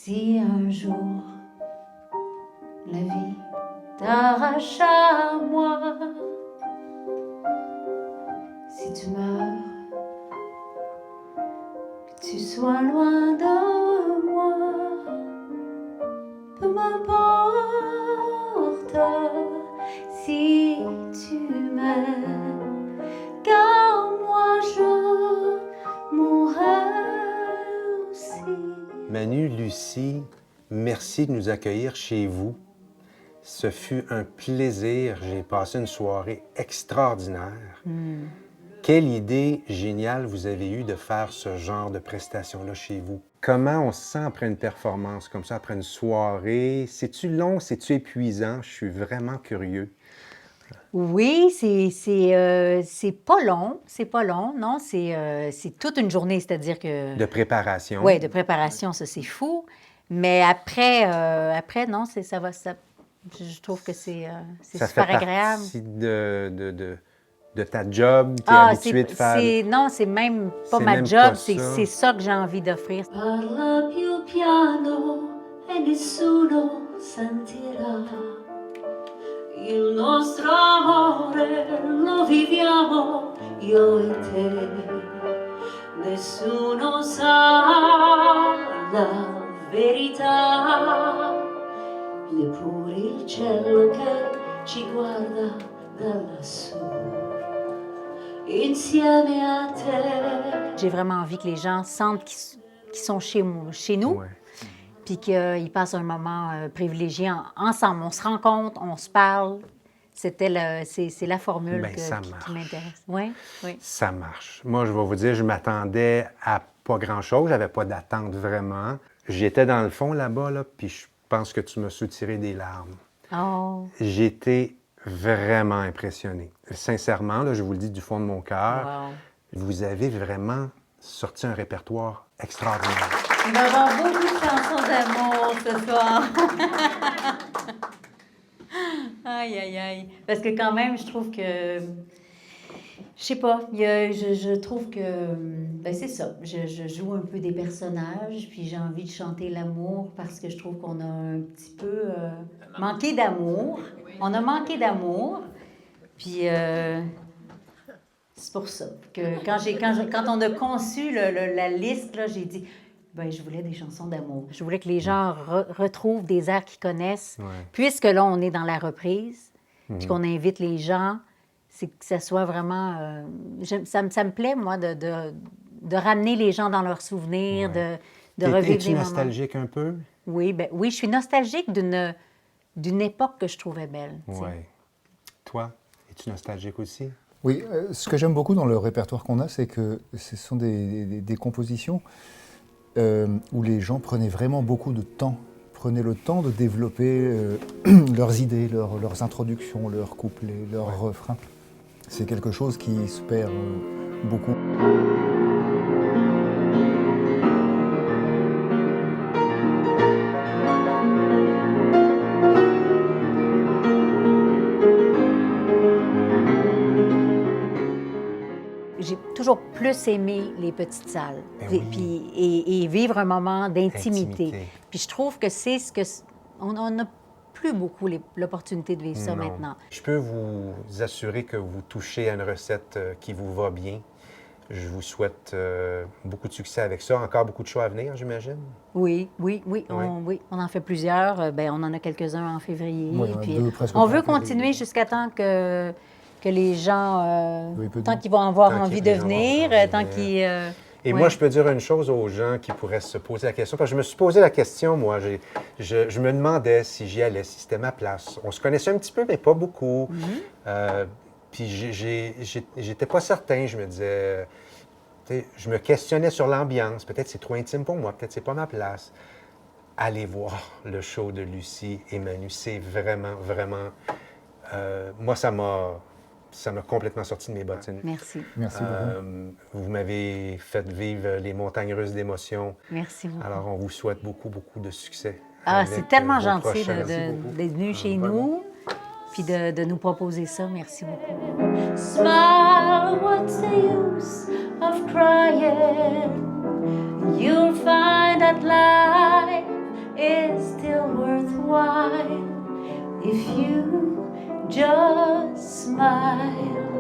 Si un jour la vie t'arrache à moi, si tu meurs, que tu sois loin de moi, peu m'importe si tu m'aimes, car moi je mourrai aussi. Manu, Lucie, merci de nous accueillir chez vous. Ce fut un plaisir. J'ai passé une soirée extraordinaire. Quelle idée géniale vous avez eue de faire ce genre de prestation-là chez vous. Comment on se sent après une performance comme ça, après une soirée? C'est-tu long, c'est-tu épuisant? Je suis vraiment curieux. Oui, c'est pas long, non, c'est toute une journée, c'est-à-dire que... De préparation. Oui, de préparation, ça, c'est fou. Mais après, non, je trouve que c'est Ça super fait agréable. partie de ta job, tu es habitué de faire... Non, c'est même pas C'est ma même job, pas c'est ça. ça que j'ai envie d'offrir. Parla più piano e nessuno sentirà. Il nostro amore lo viviamo io e te. Nessuno sa la verità. Neppure il cielo che ci guarda da lassù. Insieme a te. J'ai vraiment envie que les gens sentent qu'ils sont chez nous. Ouais. Puis qu'ils passent un moment privilégié ensemble. On se rencontre, on se parle. C'est la formule Ben, ça qui marche. m'intéresse. Oui, oui. Ça marche. Moi, je vais vous dire, je m'attendais à pas grand-chose. J'avais pas d'attente vraiment. J'étais dans le fond là-bas, là, puis je pense que tu m'as soutiré des larmes. Oh, J'étais vraiment impressionné. Sincèrement, là, je vous le dis du fond de mon cœur, wow. vous avez vraiment sorti un répertoire extraordinaire. Il va y avoir beaucoup de chansons d'amour ce soir. Aïe, aïe, aïe. Parce que quand même, je trouve que... Je sais pas, je trouve que... Ben c'est ça, je joue un peu des personnages, puis j'ai envie de chanter l'amour parce que je trouve qu'on a un petit peu manqué d'amour. On a manqué d'amour, puis c'est pour ça que quand on a conçu la liste, là, j'ai dit... Ben, je voulais des chansons d'amour. Je voulais que les gens retrouvent des airs qu'ils connaissent. Ouais. Puisque là, on est dans la reprise, puis qu'on invite les gens, c'est que ça soit vraiment... ça me plaît, moi, de ramener les gens dans leurs souvenirs, Ouais. de revivre Es-tu des moments. nostalgique un peu? Oui, oui, je suis nostalgique d'une époque que je trouvais belle. tu sais. Oui. Toi, es-tu nostalgique aussi? Oui, ce que j'aime beaucoup dans le répertoire qu'on a, c'est que ce sont des compositions où les gens prenaient vraiment beaucoup de temps, prenaient le temps de développer leurs idées, leurs introductions, leurs couplets, leurs refrains. C'est quelque chose qui se perd beaucoup. J'ai toujours plus aimé les petites salles. Ben oui. Puis, et vivre un moment d'intimité. Intimité. Puis je trouve que c'est ce que... On n'a plus beaucoup l'opportunité de vivre ça Non. maintenant. Je peux vous assurer que vous touchez à une recette qui vous va bien. Je vous souhaite beaucoup de succès avec ça. Encore beaucoup de choix à venir, j'imagine? Oui. Oui. On en fait plusieurs. Ben, on en a quelques-uns en février. Oui, on en a Puis, deux presque on en veut février. continuer jusqu'à temps que les gens... Oui, peut-être. tant qu'ils vont avoir Tant envie que de les gens vont venir, avoir envie de tant venir. qu'ils... Et ouais. moi, je peux dire une chose aux gens qui pourraient se poser la question, parce que je me suis posé la question, moi. Je me demandais si j'y allais, si c'était ma place. On se connaissait un petit peu, mais pas beaucoup. Puis j'étais pas certain. Je me disais... je me questionnais sur l'ambiance. Peut-être c'est trop intime pour moi, peut-être c'est pas ma place. Allez voir le show de Lucie et Manu. C'est vraiment, vraiment... moi, ça m'a complètement sorti de mes bottines. Merci. Merci beaucoup. Vous m'avez fait vivre les montagnes russes d'émotions. Merci beaucoup. Alors, on vous souhaite beaucoup, beaucoup de succès. Ah, avec, c'est tellement vos gentil prochains. d'être venu chez nous, puis de nous proposer ça. Merci beaucoup. Smile, what's the use of crying? You'll find that life Just smile.